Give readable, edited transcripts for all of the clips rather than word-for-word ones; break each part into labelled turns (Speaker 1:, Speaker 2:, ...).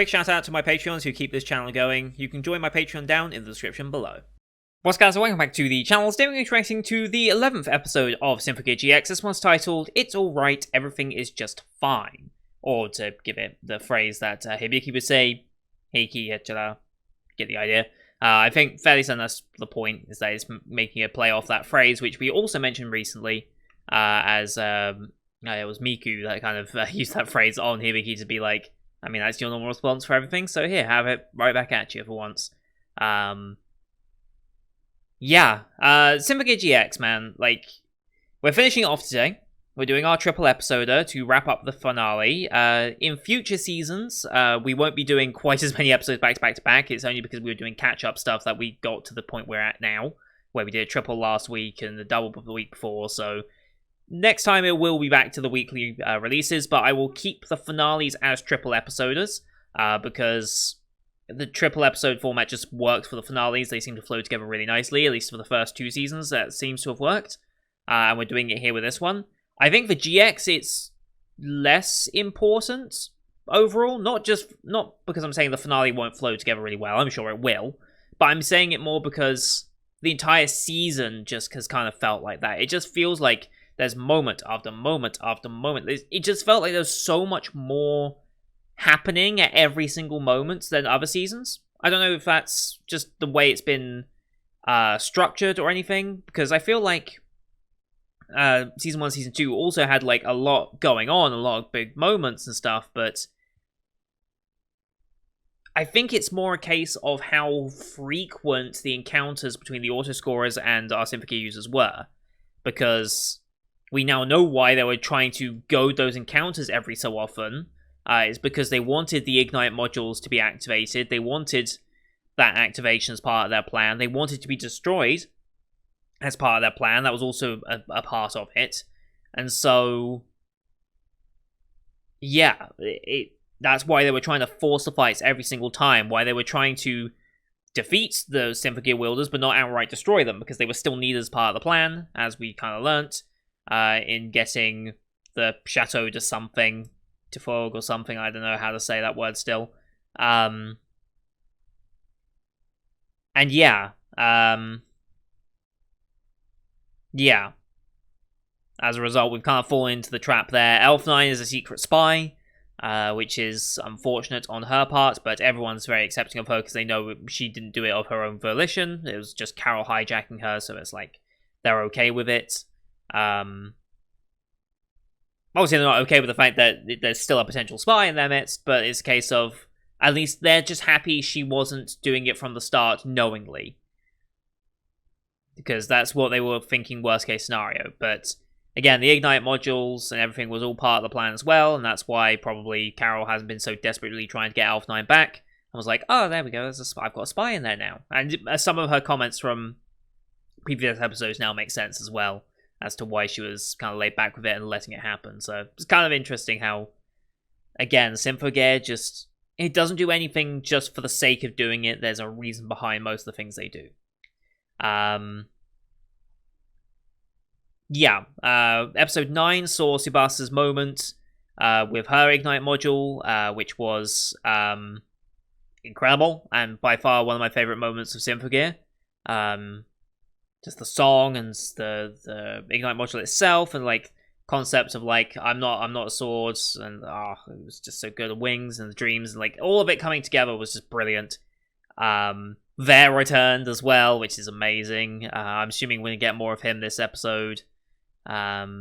Speaker 1: Quick shout out to my Patreons who keep this channel going. You can join my Patreon down in the description below. What's guys, welcome back to the channel. Today we're interacting to the 11th episode of Symphogear GX. This one's titled, It's Alright, Everything is Just Fine. Or to give it the phrase that Hibiki would say, Heiki Hechara. Get the idea. I think fairly certain that's the point, is that it's making a play off that phrase, which we also mentioned recently, as it was Miku that kind of used that phrase on Hibiki to be like, I mean, that's your normal response for everything, so here, have it right back at you for once. Yeah, Symphogear GX, man, like, we're finishing it off today. We're doing our triple episoder to wrap up the finale. In future seasons, we won't be doing quite as many episodes back to back to back. It's only because we were doing catch-up stuff that we got to the point we're at now, where we did a triple last week and the double the week before, so next time it will be back to the weekly releases, but I will keep the finales as triple episoders, because the triple episode format just works for the finales. They seem to flow together really nicely, at least for the first two seasons. That seems to have worked. And we're doing it here with this one. I think for GX, it's less important overall. Not because I'm saying the finale won't flow together really well. I'm sure it will. But I'm saying it more because the entire season just has kind of felt like that. It just feels like there's moment after moment after moment. It just felt like there's so much more happening at every single moment than other seasons. I don't know if that's just the way it's been structured or anything, because I feel like season 1, season 2 also had like a lot going on, a lot of big moments and stuff, but I think it's more a case of how frequent the encounters between the autoscorers and our Symphogear users were, because we now know why they were trying to goad those encounters every so often. It's because they wanted the Ignite modules to be activated. They wanted that activation as part of their plan. They wanted to be destroyed as part of their plan. That was also a part of it. And so, yeah, that's why they were trying to force the fights every single time. Why they were trying to defeat the Symphogear wielders, but not outright destroy them, because they were still needed as part of the plan, as we kind of learnt in getting the Chateau to something. To Fog or something, I don't know how to say that word still. And yeah. Yeah. As a result, we've kind of fallen into the trap there. Elf9 is a secret spy, which is unfortunate on her part, but everyone's very accepting of her because they know she didn't do it of her own volition. It was just Carol hijacking her, so it's like they're okay with it. Obviously, they're not okay with the fact that there's still a potential spy in their midst, but it's a case of, at least they're just happy she wasn't doing it from the start knowingly. Because that's what they were thinking worst case scenario. But again, the Ignite modules and everything was all part of the plan as well, and that's why probably Carol hasn't been so desperately trying to get Elf9 back. I was like, oh, there we go, I've got a spy in there now. And some of her comments from previous episodes now make sense as well, as to why she was kind of laid back with it and letting it happen. So it's kind of interesting how, again, Symphogear just, it doesn't do anything just for the sake of doing it. There's a reason behind most of the things they do. Yeah, episode 9 saw Tsubasa's moment with her Ignite module, which was incredible, and by far one of my favorite moments of Symphogear. Just the song and the Ignite module itself, and like concepts of like I'm not a sword, and it was just so good. The wings and the dreams, and like all of it coming together was just brilliant. Ver returned as well, which is amazing. I'm assuming we're gonna get more of him this episode. Yeah,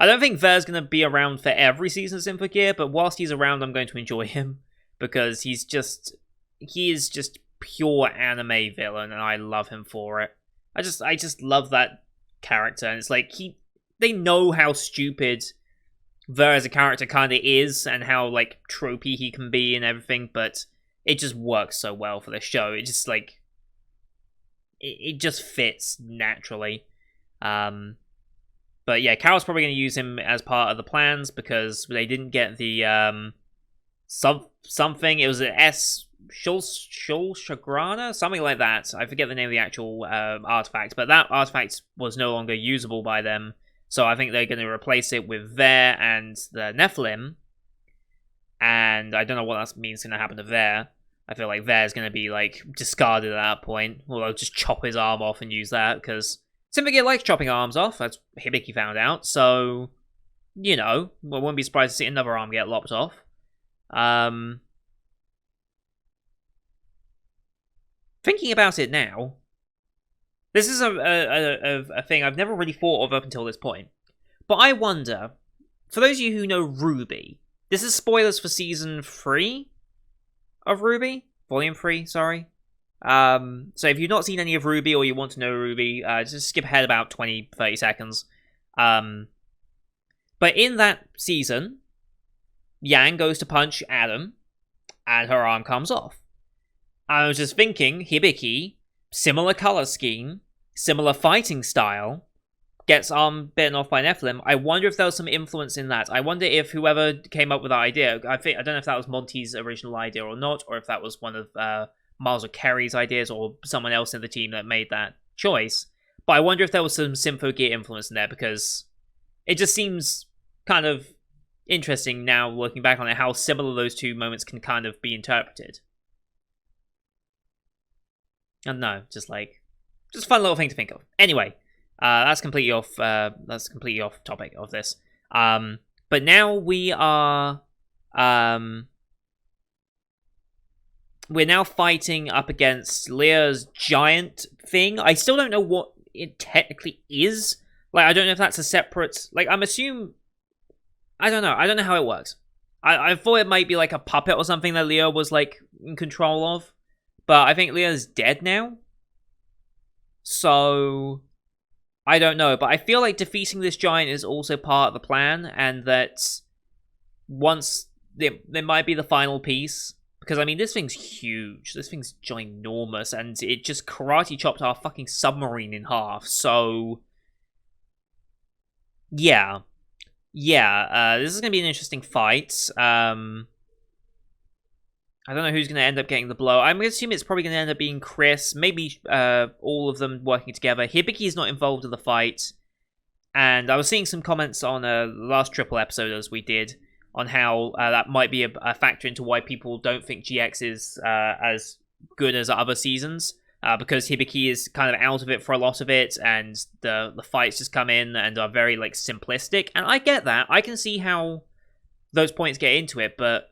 Speaker 1: I don't think Ver's gonna be around for every season of Symphogear, but whilst he's around, I'm going to enjoy him because he is just pure anime villain, and I love him for it. I just love that character, and it's like they know how stupid Ver as a character kind of is, and how like tropey he can be and everything, but it just works so well for the show. It just like it just fits naturally. But yeah, Carol's probably going to use him as part of the plans because they didn't get the something. It was an S. Shul Shagrana? Something like that. I forget the name of the actual artifact, but that artifact was no longer usable by them, so I think they're going to replace it with Ver and the Nephilim, And I don't know what that means going to happen to Ver. I feel like Ver's going to be, like, discarded at that point. Or I'll just chop his arm off and use that, because Symphogear likes chopping arms off. That's Hibiki found out. So, you know, I wouldn't be surprised to see another arm get lopped off. Thinking about it now, this is a thing I've never really thought of up until this point. But I wonder, for those of you who know Ruby, this is spoilers for Season 3 of Ruby? Volume 3, sorry. So if you've not seen any of Ruby or you want to know Ruby, just skip ahead about 20-30 seconds. But in that season, Yang goes to punch Adam, and her arm comes off. I was just thinking, Hibiki, similar color scheme, similar fighting style, gets arm bitten off by Nephilim. I wonder if there was some influence in that. I wonder if whoever came up with that idea, I don't know if that was Monty's original idea or not, or if that was one of Miles or Kerry's ideas, or someone else in the team that made that choice. But I wonder if there was some Symphogear influence in there, because it just seems kind of interesting now, looking back on it, how similar those two moments can kind of be interpreted. I don't know, just a fun little thing to think of. Anyway, that's completely off topic of this. But now we're now fighting up against Leah's giant thing. I still don't know what it technically is. Like, I don't know if that's a separate, like, I don't know how it works. I thought it might be like a puppet or something that Leah was, like, in control of. But I think Leah's dead now. So I don't know, but I feel like defeating this giant is also part of the plan, and that once there might be the final piece, because I mean this thing's huge, this thing's ginormous, and it just karate chopped our fucking submarine in half. So yeah, this is gonna be an interesting fight. I don't know who's going to end up getting the blow. I'm going to assume it's probably going to end up being Chris. Maybe all of them working together. Hibiki is not involved in the fight. And I was seeing some comments on the last triple episode as we did on how that might be a factor into why people don't think GX is as good as other seasons. Because Hibiki is kind of out of it for a lot of it. And the fights just come in and are very like simplistic. And I get that. I can see how those points get into it. But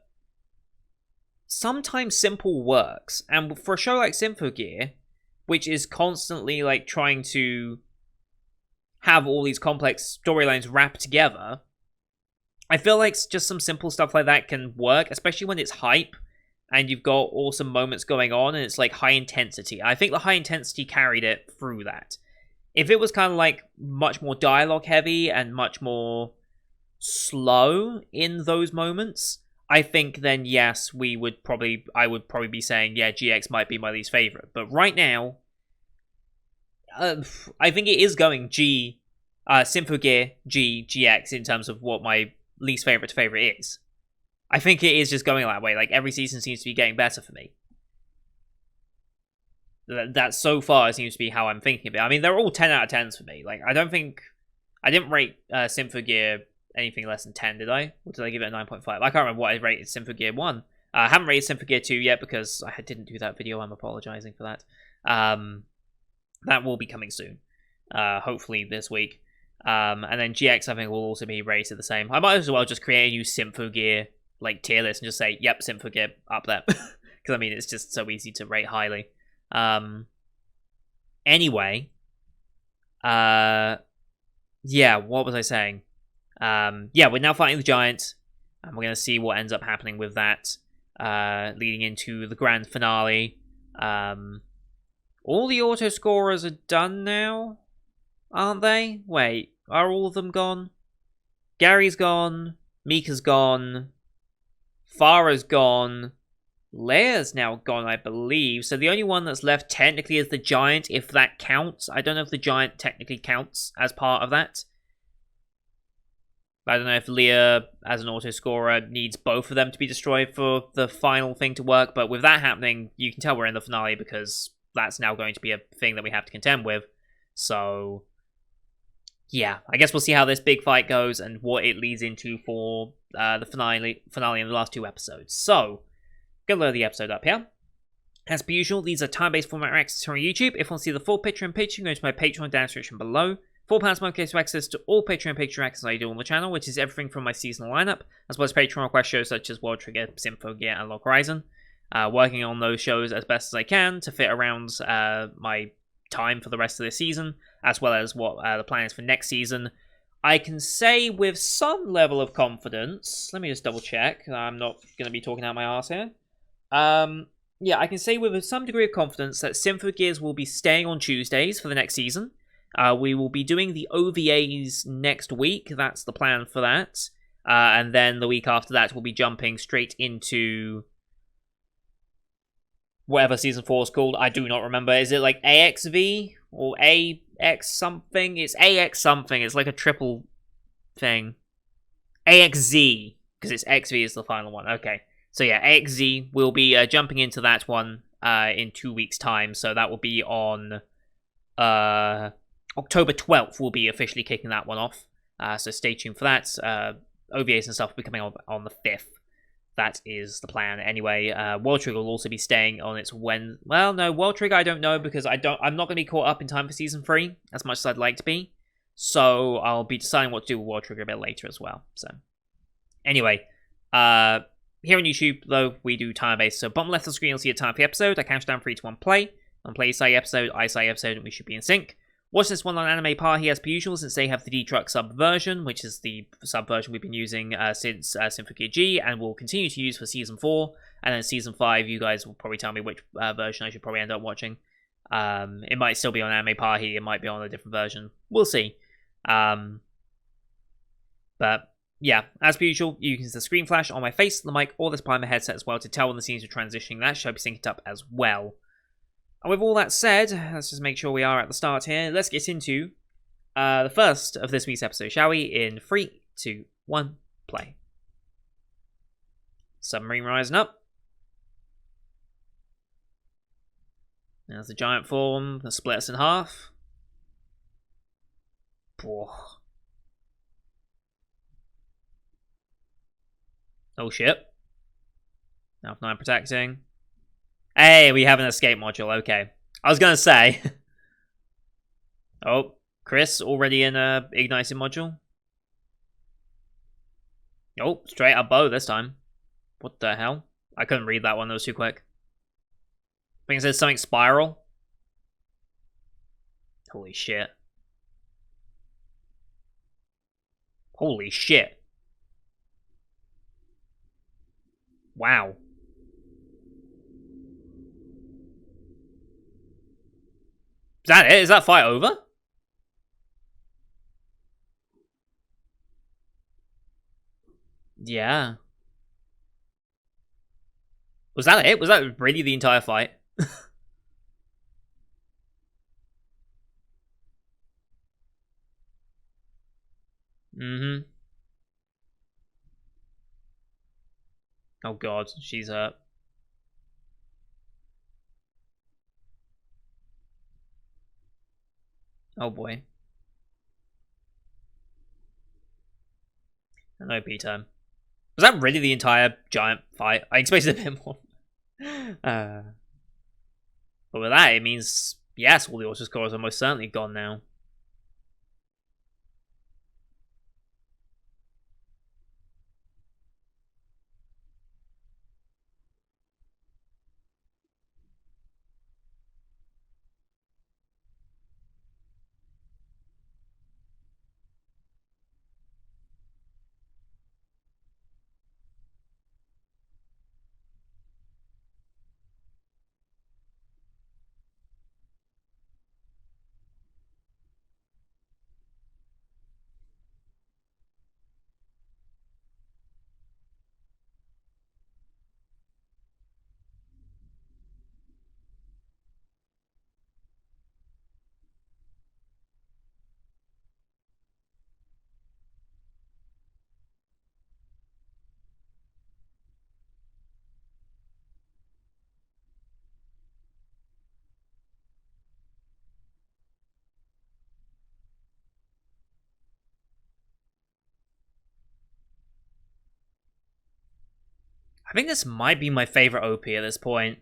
Speaker 1: sometimes simple works, and for a show like Symphogear, which is constantly like trying to have all these complex storylines wrapped together, I feel like just some simple stuff like that can work, especially when it's hype and you've got awesome moments going on and it's like high intensity. I think the high intensity carried it through that. If it was kind of like much more dialogue heavy and much more slow in those moments, I think then yes, I would probably be saying, yeah, GX might be my least favorite. But right now, I think it is going Symphogear GX in terms of what my least favorite to favorite is. I think it is just going that way. Like, every season seems to be getting better for me. That so far seems to be how I'm thinking of it. I mean, they're all 10 out of 10s for me. Like, I didn't rate Symphogear anything less than 10, did I? Or did I give it a 9.5? I can't remember what I rated Symphogear 1. I haven't rated Symphogear 2 yet because I didn't do that video. I'm apologizing for that. That will be coming soon. Hopefully this week. And then GX, I think, will also be rated the same. I might as well just create a new Symphogear like tier list and just say, yep, Symphogear up there. Because, I mean, it's just so easy to rate highly. Anyway. Yeah, what was I saying? Yeah, we're now fighting the giant, and we're going to see what ends up happening with that, leading into the grand finale. All the auto scorers are done now, aren't they? Wait, are all of them gone? Gary's gone, Mika's gone, Farah's gone, Leia's now gone, I believe. So the only one that's left technically is the giant, if that counts. I don't know if the giant technically counts as part of that. I don't know if Leah, as an auto-scorer, needs both of them to be destroyed for the final thing to work, but with that happening, you can tell we're in the finale because that's now going to be a thing that we have to contend with. So, yeah, I guess we'll see how this big fight goes and what it leads into for the finale in the last 2 episodes. So, go load the episode up here. As per usual, these are time-based format reactions on YouTube. If you want to see the full picture in picture, go to my Patreon down description below. £4 month gives you access to all Patreon picture reactions I do on the channel, which is everything from my seasonal lineup, as well as Patreon request shows such as World Trigger, Symphogear, and Log Horizon. Working on those shows as best as I can to fit around my time for the rest of this season, as well as what the plan is for next season. I can say with some level of confidence, let me just double check, I'm not going to be talking out my arse here. Yeah, I can say with some degree of confidence that Symphogears will be staying on Tuesdays for the next season. We will be doing the OVAs next week. That's the plan for that. And then the week after that, we'll be jumping straight into whatever Season 4 is called. I do not remember. Is it like AXV or AX something? It's AX something. It's like a triple thing. AXZ, because it's XV is the final one. Okay. So yeah, AXZ will be jumping into that one in 2 weeks' time. So that will be on October 12th. We'll be officially kicking that one off. So stay tuned for that. OVAs and stuff will be coming on the 5th. That is the plan. Anyway, World Trigger will also be staying on its when. Well, no, World Trigger I don't know because I'm not going to be caught up in time for Season 3 as much as I'd like to be. So I'll be deciding what to do with World Trigger a bit later as well. So anyway, here on YouTube, though, we do time-based. So bottom left of the screen, you'll see a time for the episode. I count down 3, 2, 1, play. On play side episode, I side episode, and we should be in sync. Watch this one on Anime Party as per usual, since they have the D-Truck sub-version, which is the sub-version we've been using since Symphogear G, and will continue to use for Season 4. And then Season 5, you guys will probably tell me which version I should probably end up watching. It might still be on Anime Party, it might be on a different version. We'll see. But yeah, as per usual, you can use the screen flash on my face, the mic, or the supply my headset as well to tell when the scenes are transitioning. That should be synced up as well. And with all that said, let's just make sure we are at the start here. Let's get into the first of this week's episode, shall we? In 3, 2, 1, play. Submarine rising up. There's the giant form that splits in half. Poor. Oh shit. Alpha 9 protecting. Hey, we have an escape module, okay. I was gonna say. Oh, Chris already in a igniting module. Oh, straight up bow this time. What the hell? I couldn't read that one, that was too quick. I think it says something spiral. Holy shit. Holy shit. Wow. Is that it? Is that fight over? Yeah. Was that it? Was that really the entire fight? Mm-hmm. Oh god, she's hurt. Oh boy. An OP turn. Was that really the entire giant fight? I expected a bit more. But with that, it means, yes, all the auto scores are most certainly gone now. I think this might be my favorite OP at this point.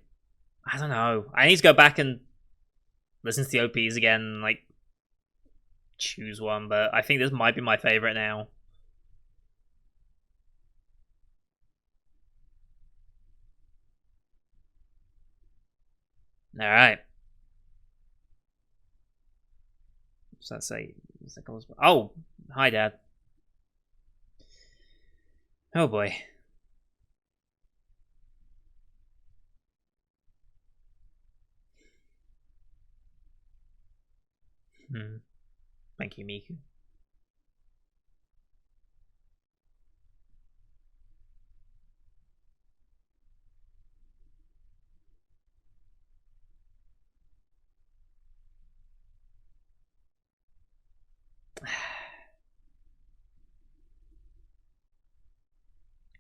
Speaker 1: I don't know. I need to go back and listen to the OPs again and, like, choose one, but I think this might be my favorite now. Alright. What's that say? Oh, hi, Dad. Oh boy. Thank you, Miku.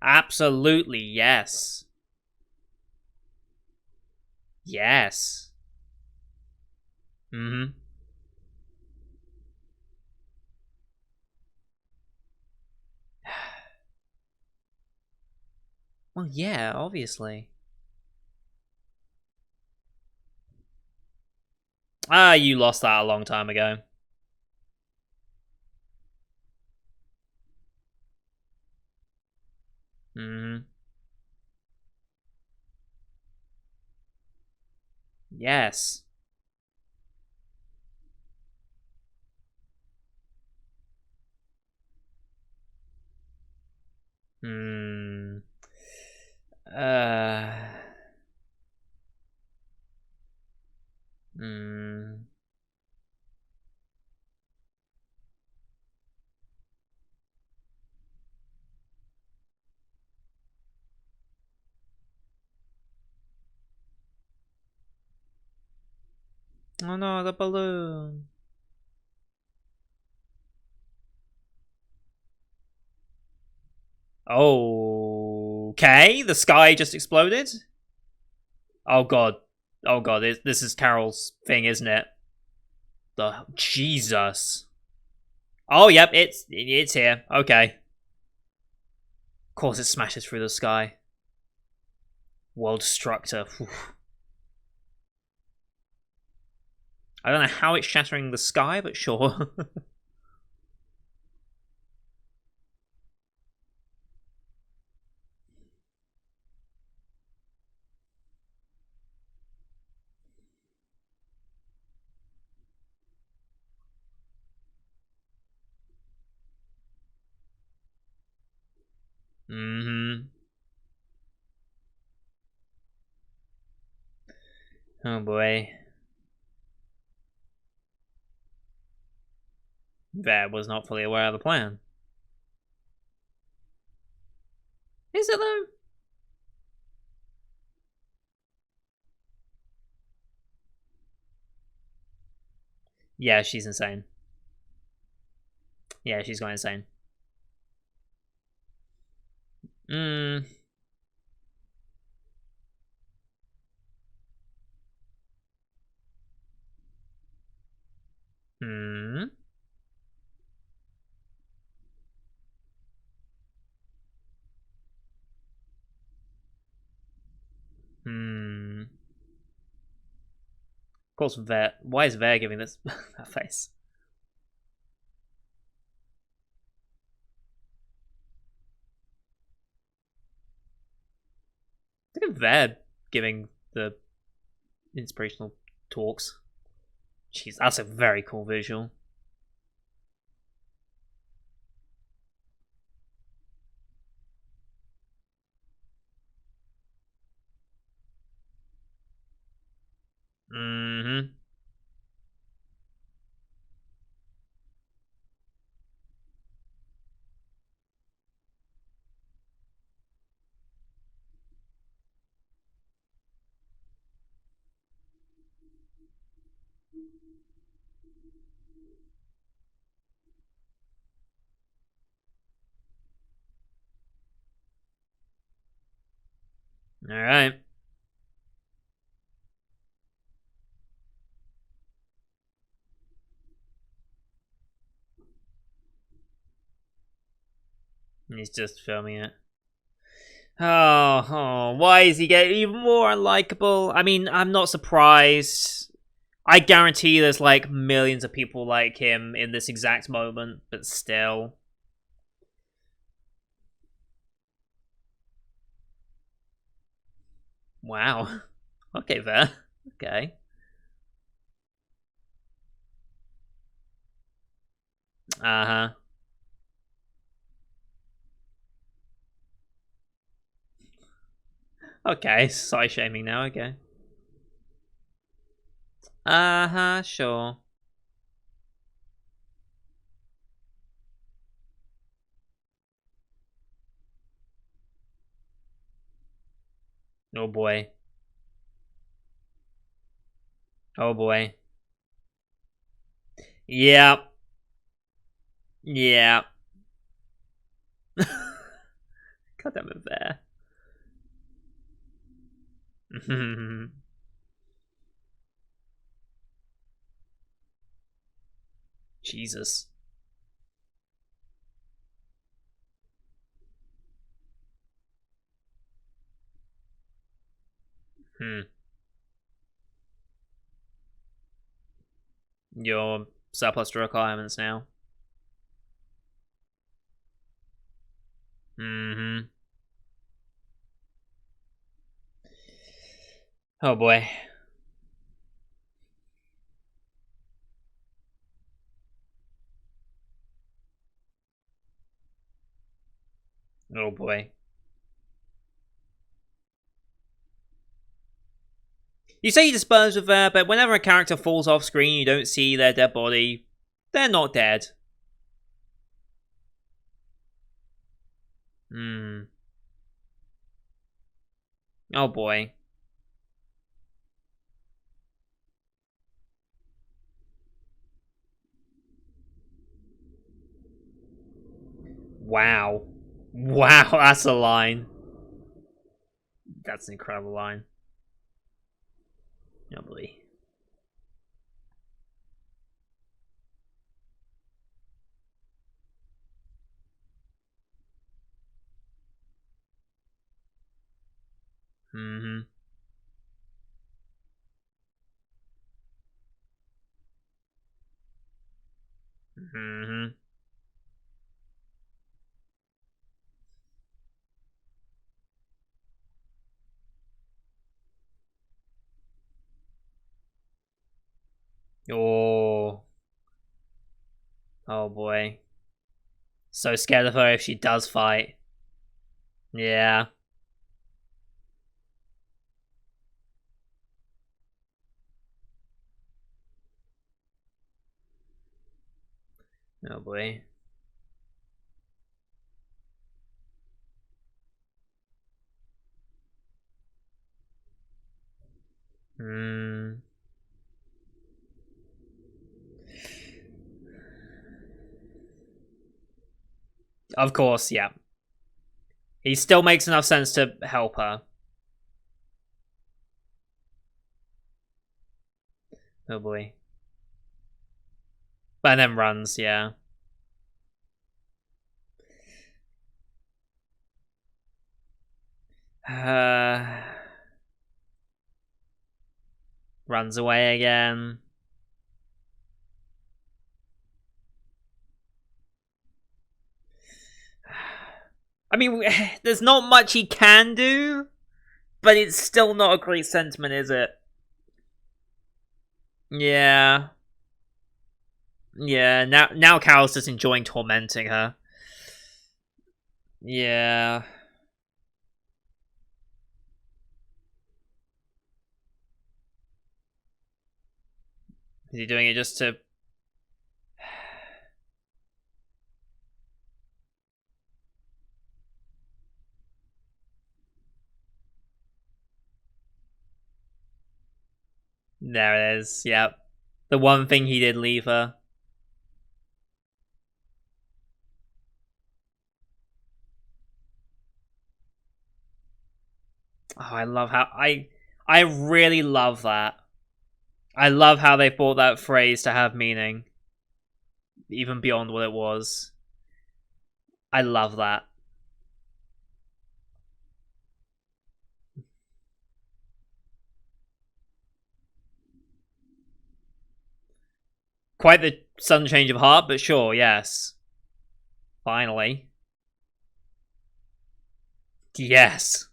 Speaker 1: Absolutely, yes. Yes. Mm-hmm. Well, yeah, obviously. Ah, you lost that a long time ago. Mm-hmm. Yes. Hmm. Uh. Hmm. Oh no, the balloon. Okay, the sky just exploded. Oh god. Oh god, this is Carol's thing, isn't it? The Jesus. Oh yep, it's here. Okay. Of course it smashes through the sky. World Destructor. I don't know how it's shattering the sky, but sure. Mm-hmm. Oh boy. That was not fully aware of the plan. Is it though? Yeah, she's insane. Yeah, she's going insane. Hmm. Hmm. Hmm. Of course, Ver. Why is Ver giving this that face? Look at Ver giving the inspirational talks. Jeez, that's a very cool visual. Mm-hmm. All right. He's just filming it. Why is he getting even more unlikable? I mean, I'm not surprised. I guarantee there's like millions of people like him in this exact moment, but still. Wow. Okay, there. Okay. Uh-huh. Okay, size shaming now, okay. Uh-huh, sure. Oh boy. Oh boy. Yeah. Yeah. God damn it there. Jesus. Hmm. Your surplus to requirements now. Mm-hmm. Oh boy. Oh boy. You say you dispose of that, but whenever a character falls off screen, you don't see their dead body. They're not dead. Hmm. Oh boy. Wow. Wow, that's a line. That's an incredible line. Oh boy. Mm-hmm. Mm-hmm. Oh. Oh boy. So scared of her if she does fight. Yeah. Oh boy. Hmm. Of course, yeah. He still makes enough sense to help her. Oh boy. But then runs, yeah. Uh, runs away again. I mean, there's not much he can do, but it's still not a great sentiment, is it? Yeah. Yeah, now Carol's just enjoying tormenting her. Yeah. Is he doing it just to... There it is, yep. The one thing he did leave her. Oh, I love how... I really love that. I love how they brought that phrase to have meaning. Even beyond what it was. I love that. Quite the sudden change of heart, but sure, yes. Finally. Yes.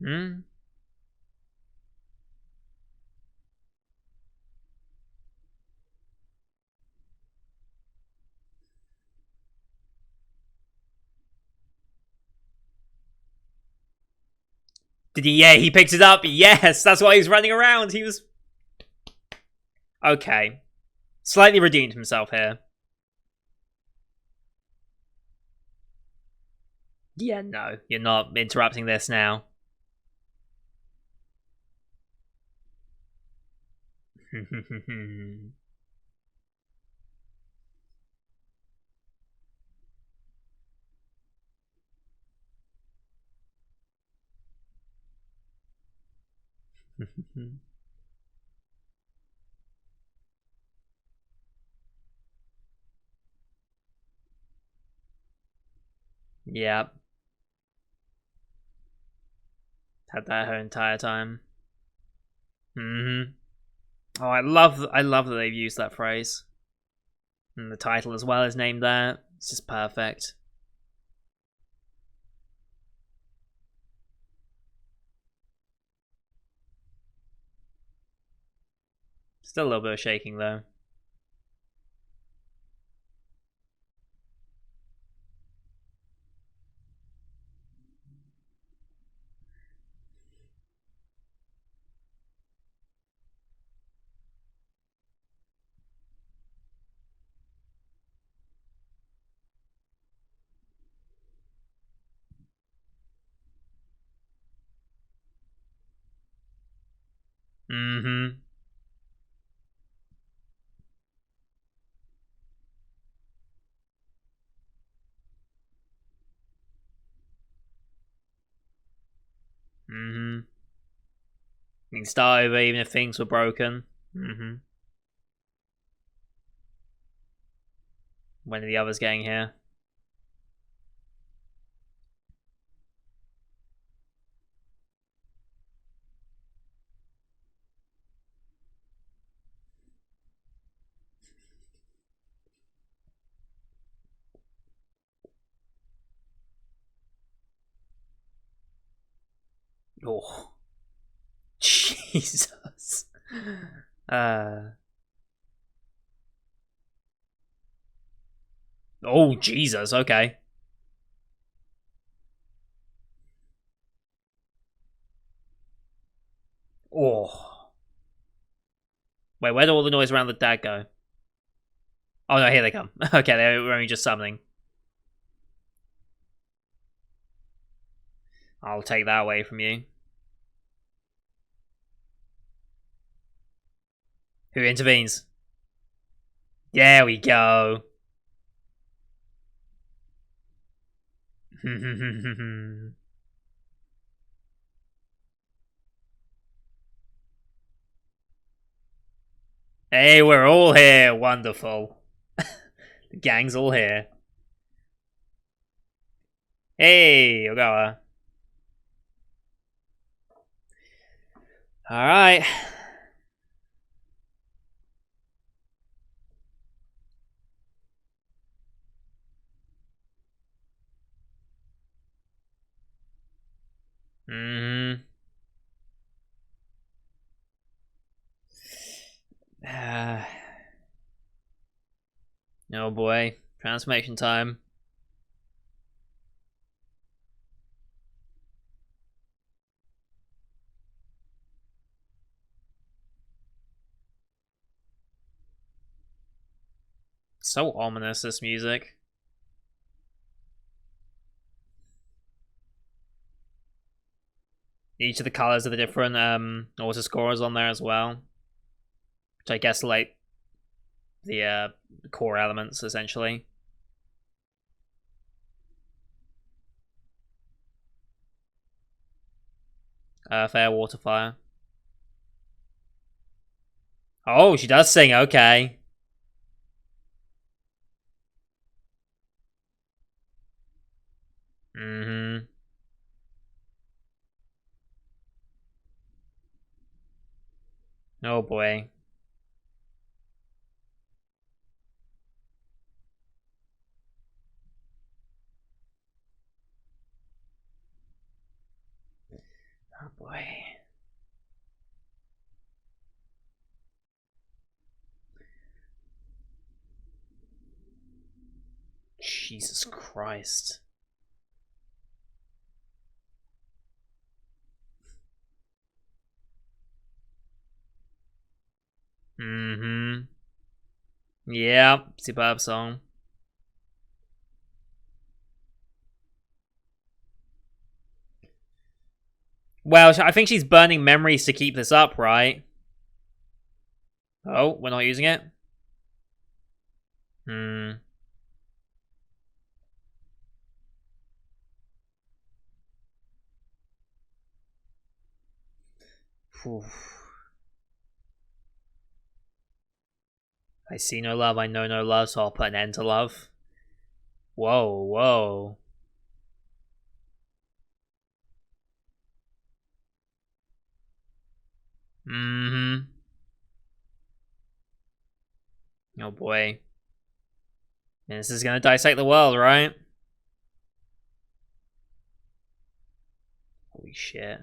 Speaker 1: Hmm? Did he? Yeah, he picked it up. Yes, that's why he was running around. He was... Okay. Slightly redeemed himself here. Yeah, no. You're not interrupting this now. Yep. Had that her entire time. Mm-hmm. Oh, I love that they've used that phrase. And the title as well is named that. It's just perfect. Still a little bit of shaking though. Mm-hmm. Mm-hmm. You can start over even if things were broken. Mm-hmm. When are the others getting here? Oh. Jesus. Uh. Oh, Jesus. Okay. Oh. Wait, where did all the noise around the dad go? Oh no, here they come. Okay, they were only just summoning. I'll take that away from you. Who intervenes? There we go. Hey, we're all here. Wonderful. The gang's all here. Hey, Ogawa. Alright. Mm-hmm. Oh boy. Transformation time. So ominous, this music. Each of the colors of the different auto scorers on there as well. Which I guess like the core elements essentially. Earth, air, water, fire. Oh, she does sing, okay. Mm-hmm. Oh boy. Oh boy. Jesus Christ. Mm-hmm. Yeah, superb song. Well, I think she's burning memories to keep this up, right? Oh, we're not using it? Hmm. Whew. I see no love, I know no love, so I'll put an end to love. Whoa, whoa. Mm-hmm. Oh boy. And this is gonna dissect the world, right? Holy shit.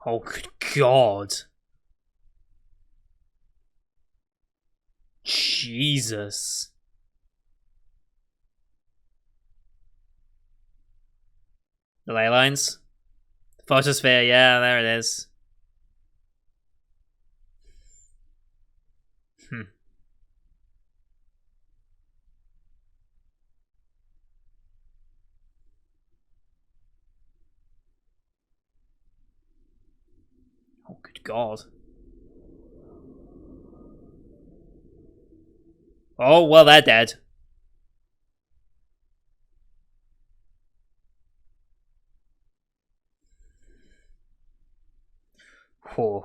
Speaker 1: Oh, good God. Jesus. The ley lines? Photosphere, yeah, there it is. Hmm. Oh, good God. Oh, well, they're dead. Whew.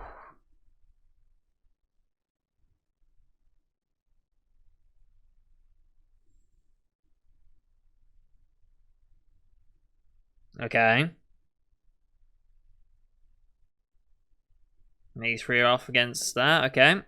Speaker 1: Okay. These three are off against that, okay.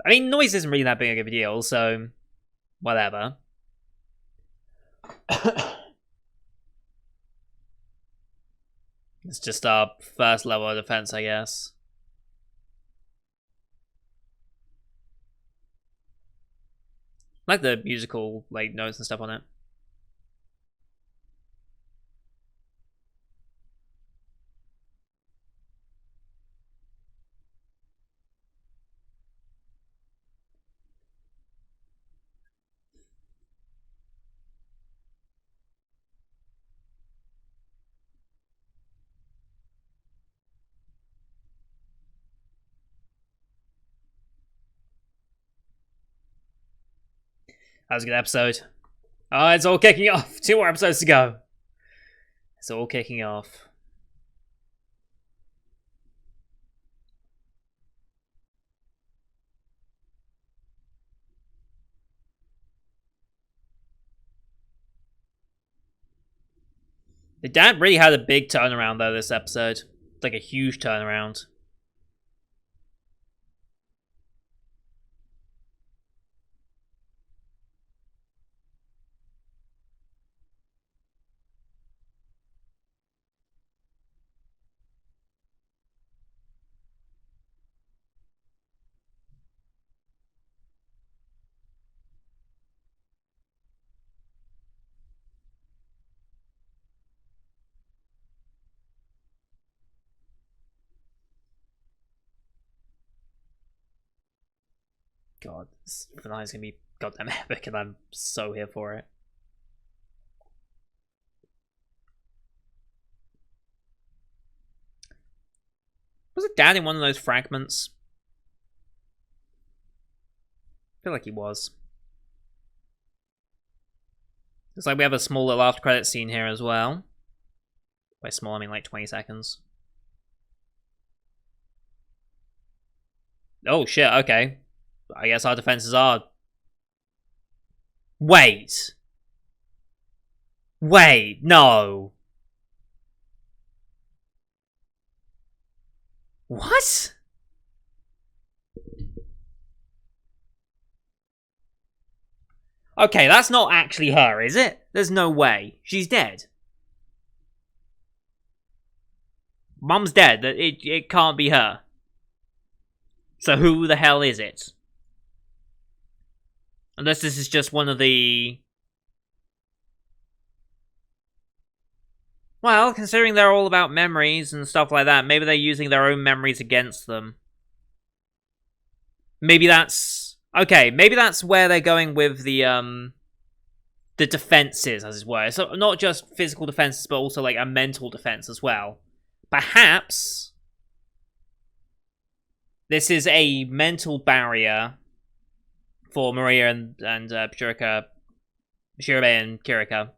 Speaker 1: I mean, noise isn't really that big of a deal, so whatever. It's just our first level of defense, I guess. I like the musical notes and stuff on it. That was a good episode. Oh, it's all kicking off. 2 more episodes to go. It's all kicking off. The dad really had a big turnaround though this episode. Like a huge turnaround. God, this finale's gonna be goddamn epic, and I'm so here for it. Was it Dad in one of those fragments? I feel like he was. Looks like we have a small little after credit scene here as well. By small, I mean like 20 seconds. Oh shit, okay. I guess our defenses are... Wait! Wait, no! What? Okay, that's not actually her, is it? There's no way. She's dead. Mum's dead. It can't be her. So who the hell is it? Unless this is just one of the... Well, considering they're all about memories and stuff like that, maybe they're using their own memories against them. Maybe that's... Okay, maybe that's where they're going with the defenses, as it were. So not just physical defenses, but also like a mental defense as well. Perhaps this is a mental barrier for Maria and Shirika, Shirabe and Kirika.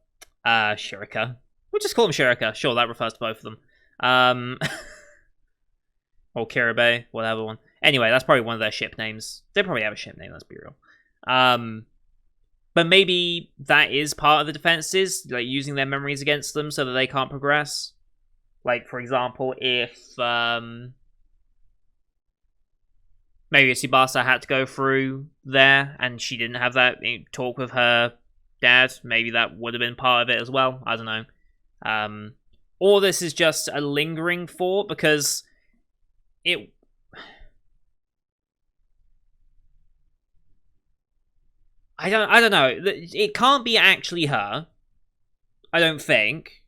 Speaker 1: Shirika. We'll just call them Shirika. Sure, that refers to both of them. Or Kirabe, whatever one. Anyway, that's probably one of their ship names. They probably have a ship name, let's be real. But maybe that is part of the defenses, like using their memories against them so that they can't progress. Like, for example, if maybe Tsubasa had to go through there and she didn't have that talk with her dad, maybe that would have been part of it as well. I don't know. Or this is just a lingering thought because it... I don't know. It can't be actually her. I don't think.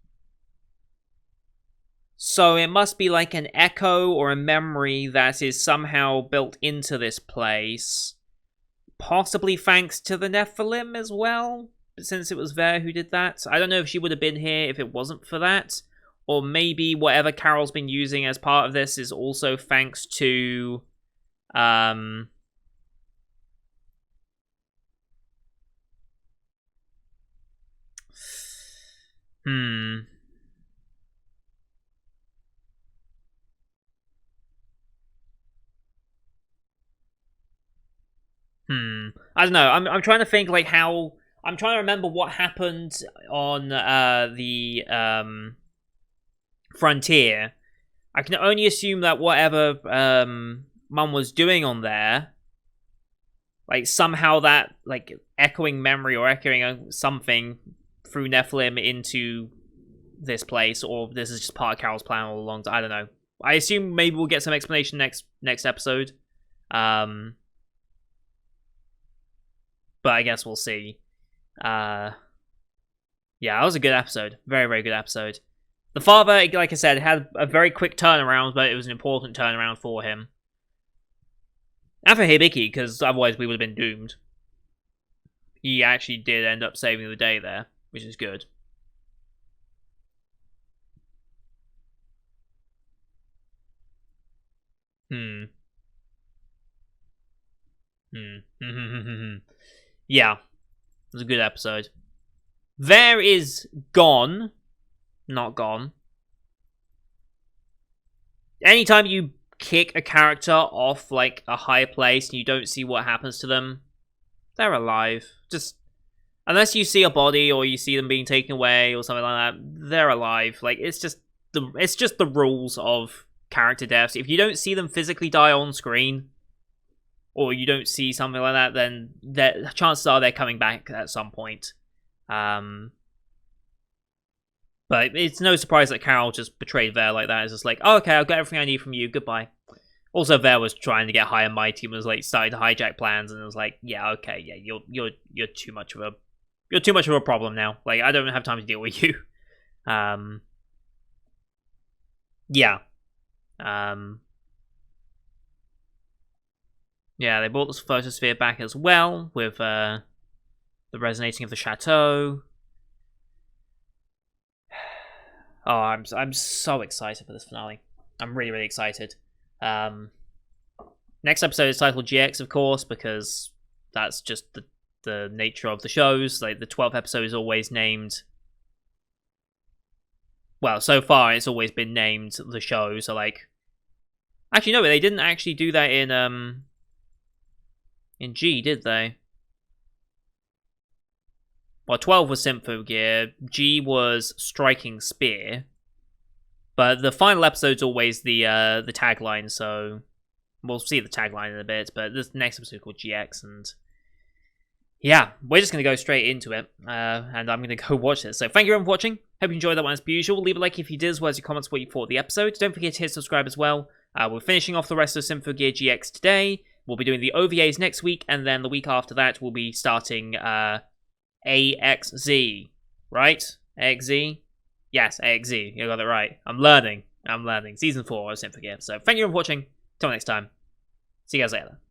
Speaker 1: So it must be like an echo or a memory that is somehow built into this place. Possibly thanks to the Nephilim as well, since it was Ver who did that. I don't know if she would have been here if it wasn't for that. Or maybe whatever Carol's been using as part of this is also thanks to... I don't know. I'm trying to think like how... I'm trying to remember what happened on the Frontier. I can only assume that whatever Mum was doing on there, like somehow that like echoing memory or echoing something through Nephilim into this place, or this is just part of Carol's plan all along. I don't know. I assume maybe we'll get some explanation next episode. But I guess we'll see. Yeah, that was a good episode. Very, very good episode. The father, like I said, had a very quick turnaround, but it was an important turnaround for him. And for Hibiki, because otherwise we would have been doomed. He actually did end up saving the day there, which is good. Yeah, it was a good episode. There is gone. Not gone. Anytime you kick a character off like a high place and you don't see what happens to them, they're alive. Just unless you see a body or you see them being taken away or something like that, they're alive. Like it's just the rules of character deaths. If you don't see them physically die on screen, or you don't see something like that, then chances are they're coming back at some point. But it's no surprise that Carol just betrayed Ver like that. It's just like, oh, okay, I've got everything I need from you. Goodbye. Also, Ver was trying to get high and mighty and was like starting to hijack plans, and it was like, yeah, okay, yeah, you're too much of a problem now. Like I don't have time to deal with you. Yeah. Yeah, they brought the photosphere back as well, with the resonating of the chateau. Oh, I'm so excited for this finale. I'm really, really excited. Next episode is titled GX, of course, because that's just the nature of the shows. Like, the 12th episode is always named... Well, so far, it's always been named the show, so, like... Actually, no, they didn't actually do that in G, did they? Well, 12 was Symphogear, G was Striking Spear, but the final episode's always the tagline, so we'll see the tagline in a bit, but this next episode is called GX, and yeah, we're just going to go straight into it, and I'm going to go watch this. So thank you everyone for watching, hope you enjoyed that one as per usual. Leave a like if you did, as well as your comments what you thought of the episode. Don't forget to hit subscribe as well. We're finishing off the rest of Symphogear GX today. We'll be doing the OVAs next week, and then the week after that we'll be starting AXZ, right? AXZ? Yes, AXZ. You got it right. I'm learning. Season 4 of Symphogear. So thank you for watching. Till next time. See you guys later.